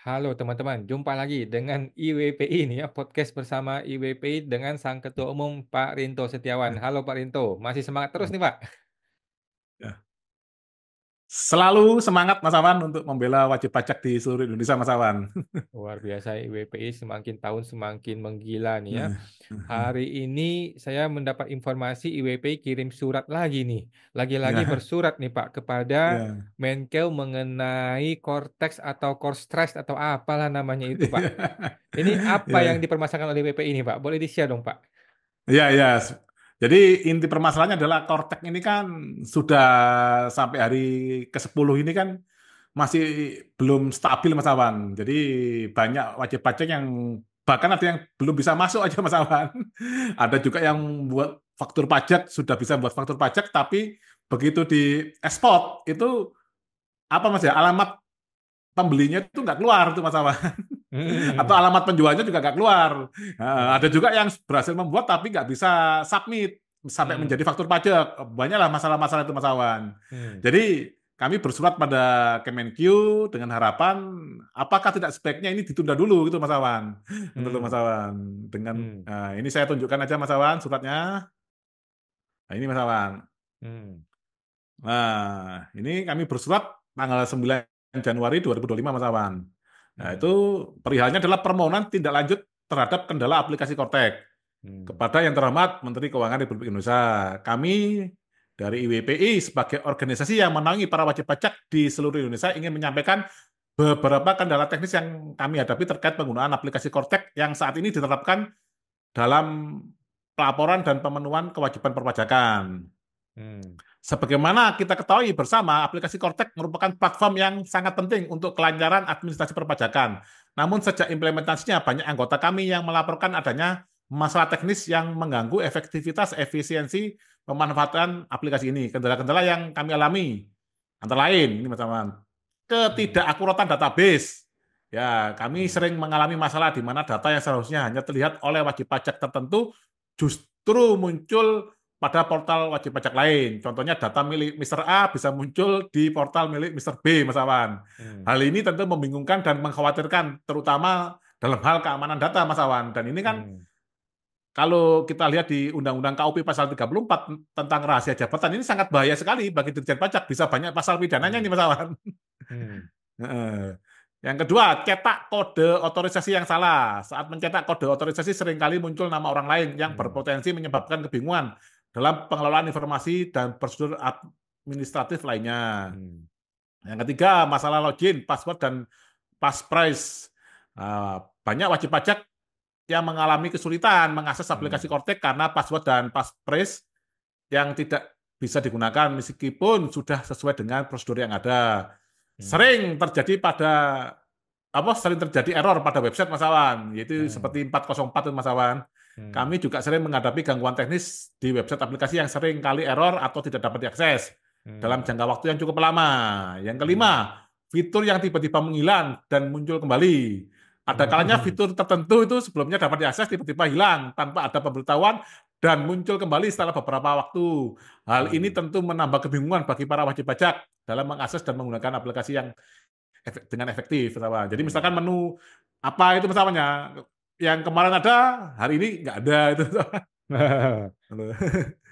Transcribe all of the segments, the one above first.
Halo teman-teman, jumpa lagi dengan IWPI nih ya, podcast bersama IWPI dengan Sang Ketua Umum Pak Rinto Setiawan. Ya, Halo Pak Rinto, masih semangat terus nih Pak? ya. Selalu semangat Mas Awan untuk membela wajib pajak di seluruh Indonesia Mas Awan. Luar biasa IWPI semakin tahun semakin menggila nih ya. Nah, Hari ini saya mendapat informasi IWPI kirim surat lagi nih. Lagi-lagi ya, bersurat nih Pak kepada ya. Menkeu mengenai Cortex atau Corstress atau apalah namanya itu Pak. Ini apa yang Ya, dipermasalahkan oleh IWPI ini Pak? Boleh di-share dong Pak? ya, ya. Jadi inti permasalahannya adalah Kortek ini kan sudah sampai hari ke-10 ini kan masih belum stabil Mas Awan. Jadi banyak wajib pajak yang bahkan ada yang belum bisa masuk aja Mas Awan. Ada juga yang buat faktur pajak sudah bisa buat faktur pajak tapi begitu di ekspor itu apa Mas ya, alamat pembelinya itu nggak keluar tuh Mas Awan. Atau Hmm, alamat penjualnya juga nggak keluar. Nah, ada hmm, juga yang berhasil membuat tapi nggak bisa submit sampai hmm, menjadi faktur pajak. Banyaklah masalah-masalah itu Mas Awan. hmm. Jadi kami bersurat pada Kemenq dengan harapan apakah tidak sebaiknya ini ditunda dulu gitu Mas Awan. Untuk Mas Hmm, Awan. hmm, Ini saya tunjukkan aja Mas Awan suratnya. Nah, ini Mas Awan. hmm, Nah, ini kami bersurat tanggal 9 Januari 2025 Mas Awan. Nah, itu hmm, perihalnya adalah permohonan tindak lanjut terhadap kendala aplikasi Kortek. hmm, Kepada yang terhormat Menteri Keuangan Republik Indonesia, kami dari IWPI sebagai organisasi yang menaungi para wajib pajak di seluruh Indonesia ingin menyampaikan beberapa kendala teknis yang kami hadapi terkait penggunaan aplikasi Kortek yang saat ini diterapkan dalam pelaporan dan pemenuhan kewajiban perpajakan. hmm, Sebagaimana kita ketahui bersama, aplikasi Kortek merupakan platform yang sangat penting untuk kelancaran administrasi perpajakan. Namun sejak implementasinya, banyak anggota kami yang melaporkan adanya masalah teknis yang mengganggu efektivitas efisiensi pemanfaatan aplikasi ini. Kendala-kendala yang kami alami, antara lain, ini teman-teman, hmm, ketidakakuratan database. Ya, kami hmm, sering mengalami masalah di mana data yang seharusnya hanya terlihat oleh wajib pajak tertentu justru muncul pada portal wajib pajak lain. Contohnya data milik Mr. A bisa muncul di portal milik Mr. B, Mas Awan. hmm, Hal ini tentu membingungkan dan mengkhawatirkan, terutama dalam hal keamanan data, Mas Awan. Dan ini kan hmm, kalau kita lihat di Undang-Undang KUP pasal 34 tentang rahasia jabatan, ini sangat bahaya sekali bagi Dirjen Pajak. Bisa banyak pasal pidananya hmm, nih, Mas Awan. hmm, Yang kedua, cetak kode otorisasi yang salah. Saat mencetak kode otorisasi seringkali muncul nama orang lain yang hmm, berpotensi menyebabkan kebingungan dalam pengelolaan informasi dan prosedur administratif lainnya. hmm, Yang ketiga, masalah login, password, dan passphrase. Banyak wajib pajak yang mengalami kesulitan mengakses aplikasi hmm, Kortek karena password dan passphrase yang tidak bisa digunakan meskipun sudah sesuai dengan prosedur yang ada. hmm, Sering terjadi error pada website Mas Awan, yaitu hmm, seperti 404 itu Mas Awan. hmm, Kami juga sering menghadapi gangguan teknis di website aplikasi yang sering kali error atau tidak dapat diakses dalam hmm, jangka waktu yang cukup lama. Yang hmm, kelima, fitur yang tiba-tiba menghilang dan muncul kembali. Ada kalanya hmm, fitur tertentu itu sebelumnya dapat diakses tiba-tiba hilang tanpa ada pemberitahuan dan muncul kembali setelah beberapa waktu. Hal ini hmm, tentu menambah kebingungan bagi para wajib pajak dalam mengakses dan menggunakan aplikasi yang dengan efektif. Pertama. Jadi misalkan hmm. menu apa itu misalnya yang kemarin ada, hari ini nggak ada itu.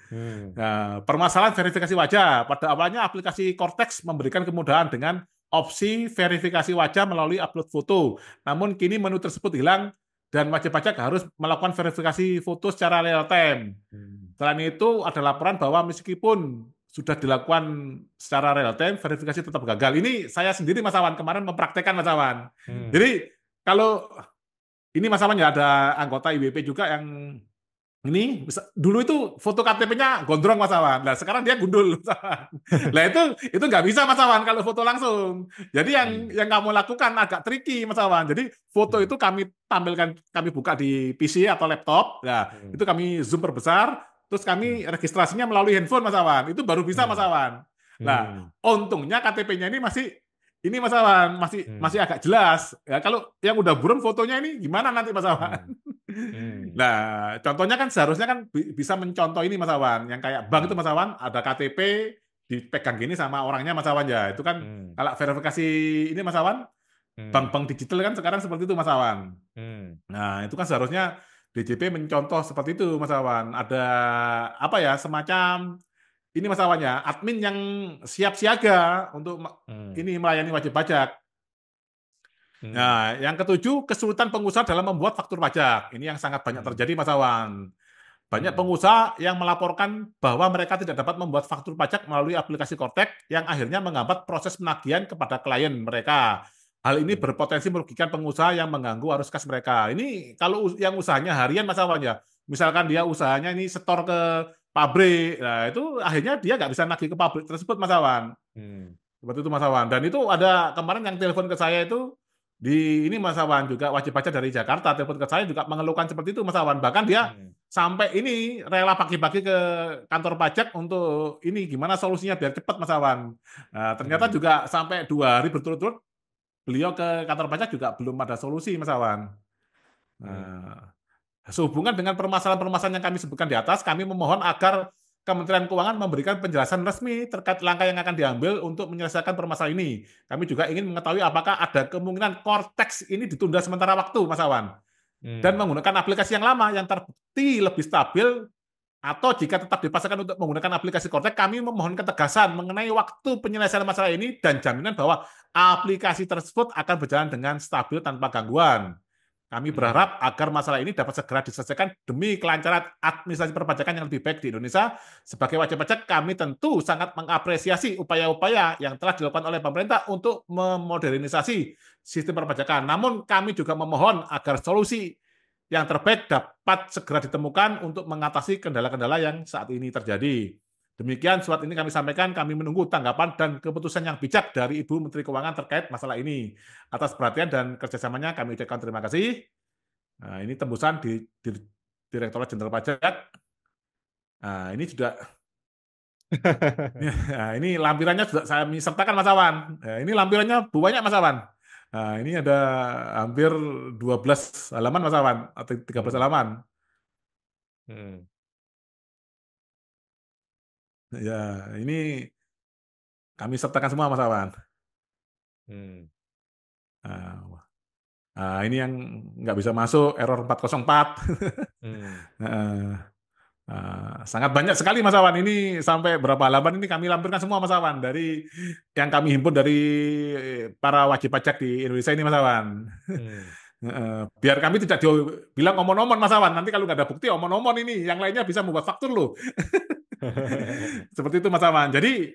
Hmm, Nah, permasalahan verifikasi wajah. Pada awalnya aplikasi Cortex memberikan kemudahan dengan opsi verifikasi wajah melalui upload foto. Namun kini menu tersebut hilang dan wajib pajak harus melakukan verifikasi foto secara real time. hmm, Selain itu, ada laporan bahwa meskipun sudah dilakukan secara real time, verifikasi tetap gagal. Ini saya sendiri Mas Awan, kemarin mempraktekkan Mas Awan. hmm, Jadi kalau ini Mas Awan ya ada anggota IWP juga yang ini dulu itu foto KTP-nya gondrong Mas Awan. Nah, sekarang dia gundul Mas Awan. Nah, itu nggak bisa Mas Awan kalau foto langsung. Jadi yang hmm, yang kamu lakukan agak tricky Mas Awan. Jadi foto hmm, itu kami tampilkan, kami buka di PC atau laptop. Nah, hmm, itu kami zoom perbesar, terus hmm, kami registrasinya melalui handphone Mas Awan. Itu baru bisa Mas hmm, Awan. Nah, hmm, untungnya KTP-nya ini masih ini Mas Awan, masih hmm, masih agak jelas. Ya, kalau yang udah buram fotonya ini gimana nanti Mas Awan? hmm, hmm, Nah, contohnya kan seharusnya kan bisa mencontoh ini Mas Awan, yang kayak bank itu hmm, Mas Awan, ada KTP dipegang gini sama orangnya Mas Awan ya. Itu kan hmm, kalau verifikasi ini Mas Awan, Hmm. Bank-bank digital kan sekarang seperti itu Mas Awan. Hmm. Nah, itu kan seharusnya DJP mencontoh seperti itu Mas Awan. Ada apa ya, semacam ini Mas Awan ya, admin yang siap siaga untuk Hmm. ini melayani wajib pajak. Hmm. Nah, yang ketujuh, kesulitan pengusaha dalam membuat faktur pajak. Ini yang sangat banyak Hmm. terjadi Mas Awan. Banyak Hmm. pengusaha yang melaporkan bahwa mereka tidak dapat membuat faktur pajak melalui aplikasi Kortek yang akhirnya menghambat proses penagihan kepada klien mereka. Hal ini Hmm. berpotensi merugikan pengusaha yang mengganggu arus kas mereka. Ini kalau yang usahanya harian Mas Awan ya. Misalkan dia usahanya ini setor ke pabrik, nah itu akhirnya dia nggak bisa nagih ke pabrik tersebut Mas Awan. Hmm. Seperti itu Mas Awan. Dan itu ada kemarin yang telepon ke saya itu di ini Mas Awan juga wajib pajak dari Jakarta telepon ke saya juga mengeluhkan seperti itu Mas Awan. Bahkan dia Hmm. sampai ini rela pagi-pagi ke kantor pajak untuk ini gimana solusinya biar cepat Mas Awan. Nah, ternyata Hmm. juga sampai 2 hari berturut-turut beliau ke kantor pajak juga belum ada solusi Mas Awan. Hmm. Nah, sehubungan dengan permasalahan-permasalahan yang kami sebutkan di atas, kami memohon agar Kementerian Keuangan memberikan penjelasan resmi terkait langkah yang akan diambil untuk menyelesaikan permasalahan ini. Kami juga ingin mengetahui apakah ada kemungkinan Cortex ini ditunda sementara waktu, Mas Awan, dan Hmm. menggunakan aplikasi yang lama yang terbukti lebih stabil, atau jika tetap dipaksakan untuk menggunakan aplikasi Cortex, kami memohon ketegasan mengenai waktu penyelesaian masalah ini dan jaminan bahwa aplikasi tersebut akan berjalan dengan stabil tanpa gangguan. Kami Hmm. berharap agar masalah ini dapat segera diselesaikan demi kelancaran administrasi perpajakan yang lebih baik di Indonesia. Sebagai wajib pajak, kami tentu sangat mengapresiasi upaya-upaya yang telah dilakukan oleh pemerintah untuk memodernisasi sistem perpajakan. Namun kami juga memohon agar solusi yang terbaik dapat segera ditemukan untuk mengatasi kendala-kendala yang saat ini terjadi. Demikian surat ini kami sampaikan, kami menunggu tanggapan dan keputusan yang bijak dari Ibu Menteri Keuangan terkait masalah ini. Atas perhatian dan kerjasamanya kami ucapkan terima kasih. Nah, ini tembusan di Direktorat Jenderal Pajak. Nah, ini juga nah, ini lampirannya sudah saya sertakan Mas Awan. Nah, ini lampirannya banyak Mas Awan. Nah, ini ada hampir 12 halaman Mas Awan atau 13 Hmm. halaman. Hmm. Ya, ini kami sertakan semua Mas Awan. Hmm. Nah, ini yang nggak bisa masuk, error 404. Hmm. Sangat banyak sekali Mas Awan. Ini sampai berapa halaman ini kami lampirkan semua Mas Awan. Dari yang kami himpun dari para wajib pajak di Indonesia ini Mas Awan. Hmm. Biar kami tidak bilang omon-omon Mas Awan. Nanti kalau nggak ada bukti omon-omon ini. Yang lainnya bisa membuat faktur loh. Seperti itu Mas Awan. Jadi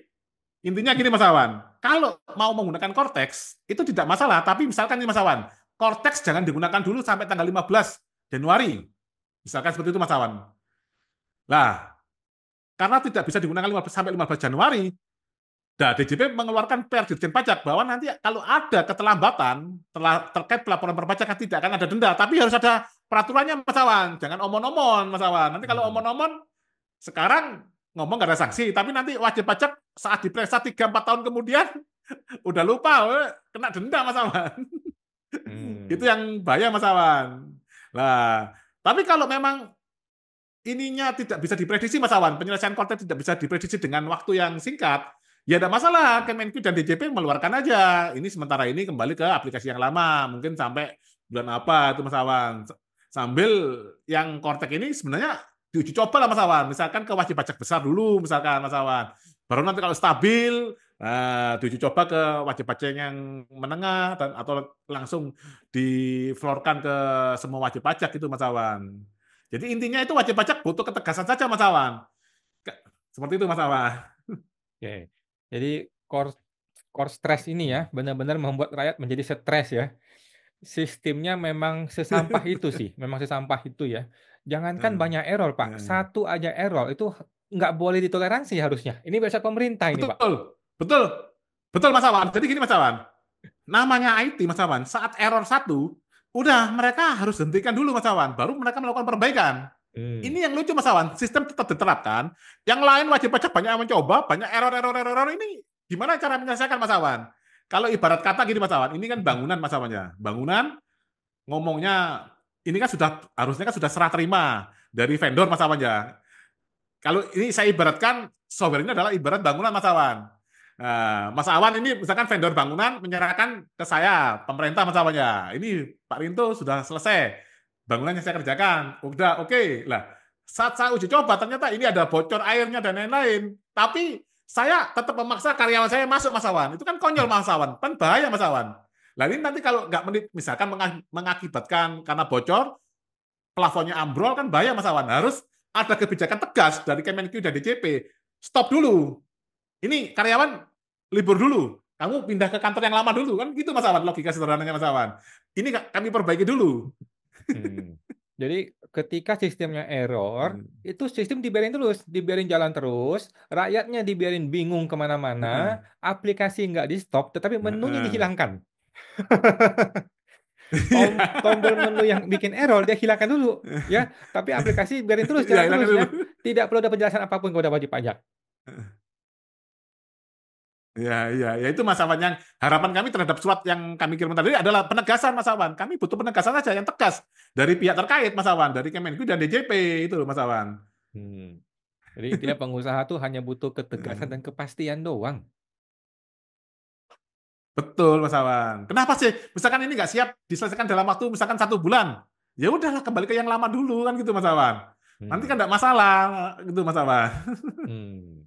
intinya gini Mas Awan. Kalau mau menggunakan Cortex itu tidak masalah. Tapi misalkan nih Mas Awan. Cortex jangan digunakan dulu sampai tanggal 15 Januari. Misalkan seperti itu Mas Awan. Nah, karena tidak bisa digunakan 15 sampai 15 Januari, nah, DJP mengeluarkan PR Dirjen Pajak bahwa nanti kalau ada keterlambatan terkait pelaporan perpajakan tidak akan ada denda, tapi harus ada peraturannya Mas Awan. Jangan omon-omon Mas Awan. Nanti kalau Hmm. omon-omon sekarang ngomong nggak ada sanksi, tapi nanti wajib pajak saat diperiksa 3-4 tahun kemudian udah lupa, kena denda Mas Awan. Itu Hmm. yang bahaya Mas Awan. Nah, tapi kalau memang ininya tidak bisa diprediksi Mas Awan, penyelesaian konten tidak bisa diprediksi dengan waktu yang singkat, ya ada masalah, Kemenq dan DJP mengeluarkan aja. Ini sementara ini kembali ke aplikasi yang lama, mungkin sampai bulan apa itu Mas Awan. Sambil yang Kortek ini sebenarnya diuji coba lah Mas Awan, misalkan ke wajib pajak besar dulu, misalkan Mas Awan. Baru nanti kalau stabil, nah, diuji coba ke wajib pajak yang menengah dan atau langsung diflorkan ke semua wajib pajak itu Mas Awan. Jadi intinya itu wajib pajak butuh ketegasan saja Mas Awan. Seperti itu Mas Awan. Oke. Jadi core core stress ini ya benar-benar membuat rakyat menjadi stres ya. Sistemnya memang sesampah itu sih, memang sesampah itu ya. Jangankan banyak error, Pak. Satu aja error itu nggak boleh ditoleransi harusnya. Ini website pemerintah ini, Pak. Betul, betul, betul Mas Awan. Jadi gini Mas Awan, namanya IT Mas Awan, saat error satu, udah mereka harus hentikan dulu Mas Awan, baru mereka melakukan perbaikan. Hmm. Ini yang lucu Mas Awan, sistem tetap diterapkan, yang lain wajib pajak banyak yang mencoba, banyak error ini gimana cara menyelesaikan Mas Awan? Kalau ibarat kata gini Mas Awan, ini kan bangunan Mas Awan ya, bangunan ngomongnya ini kan sudah harusnya kan sudah serah terima dari vendor Mas Awan ya. Kalau ini saya ibaratkan software ini adalah ibarat bangunan Mas Awan. Nah, Mas Awan ini misalkan vendor bangunan menyerahkan ke saya, pemerintah Mas Awan ya. Ini Pak Rinto sudah selesai. Bangunan yang saya kerjakan. Udah oke. Lah, saat saya uji coba ternyata ini ada bocor airnya dan lain-lain. Tapi saya tetap memaksa karyawan saya masuk Mas Awan. Itu kan konyol Mas Awan. Kan bahaya Mas Awan. Lah ini nanti kalau nggak misalkan mengakibatkan karena bocor, plafonnya ambrol kan bahaya Mas Awan. Harus ada kebijakan tegas dari Kemenq dan DJP. Stop dulu. Ini karyawan libur dulu. Kamu pindah ke kantor yang lama dulu. Kan gitu Mas Awan, logika sederhananya Mas Awan. Ini kami perbaiki dulu. Hmm. Jadi ketika sistemnya error, itu sistem dibiarin terus, dibiarin jalan terus, rakyatnya dibiarin bingung kemana-mana, aplikasi nggak di stop, tetapi menunya dihilangkan. Tombol menu yang bikin error dia hilangkan dulu, ya. Tapi aplikasi biarin terus Ya, jalan hilangkan terus, dulu. ya. Tidak perlu ada penjelasan apapun kalau udah wajib pajak. Ya, itu Mas Awan yang harapan kami terhadap surat yang kami kirim tadi adalah penegasan Mas Awan. Kami butuh penegasan saja yang tegas dari pihak terkait Mas Awan, dari Kemenq dan DJP itu loh Mas Awan. Jadi intinya pengusaha tuh hanya butuh ketegasan dan kepastian doang. Betul Mas Awan. Kenapa sih? Misalkan ini nggak siap diselesaikan dalam waktu misalkan 1 bulan, ya udahlah kembali ke yang lama dulu kan gitu Mas Awan. Nanti kan Hmm. nggak masalah gitu Mas Awan. Hmm.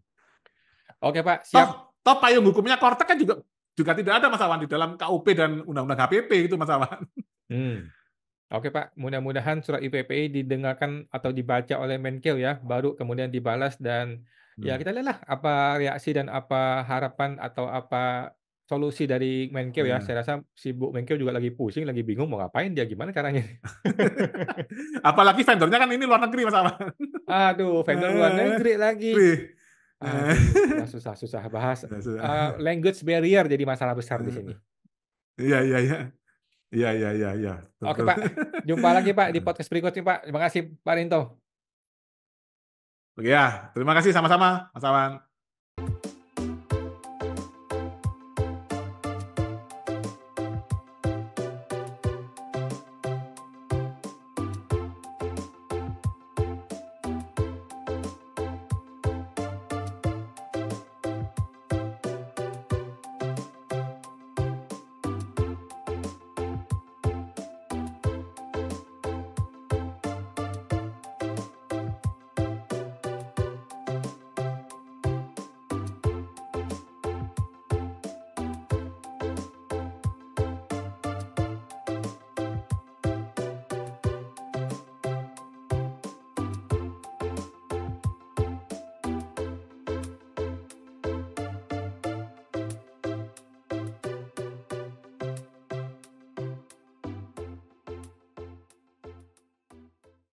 Oke Pak, Toh, siap. toh payung hukumnya Kortek kan juga tidak ada Mas Awan di dalam KUP dan Undang-Undang HPP itu Mas Awan. Hmm. Oke Pak, mudah-mudahan surat IPPI didengarkan atau dibaca oleh Menkeu ya, baru kemudian dibalas dan ya Hmm. kita lihatlah apa reaksi dan apa harapan atau apa solusi dari Menkeu ya. Ya. Saya rasa si Bu Menkeu juga lagi pusing, lagi bingung mau ngapain dia, gimana caranya. Apalagi vendornya kan ini luar negeri Mas Awan. Aduh, vendor luar negeri lagi. Negeri. Aduh, susah bahas. Ya, sudah. Language barrier jadi masalah besar di sini. Iya, iya, iya. Iya, iya, iya, iya. Oke Betul. Pak, jumpa lagi Pak di podcast berikutnya Pak. Terima kasih Pak Rinto. Oke ya, terima kasih sama-sama Mas Awan.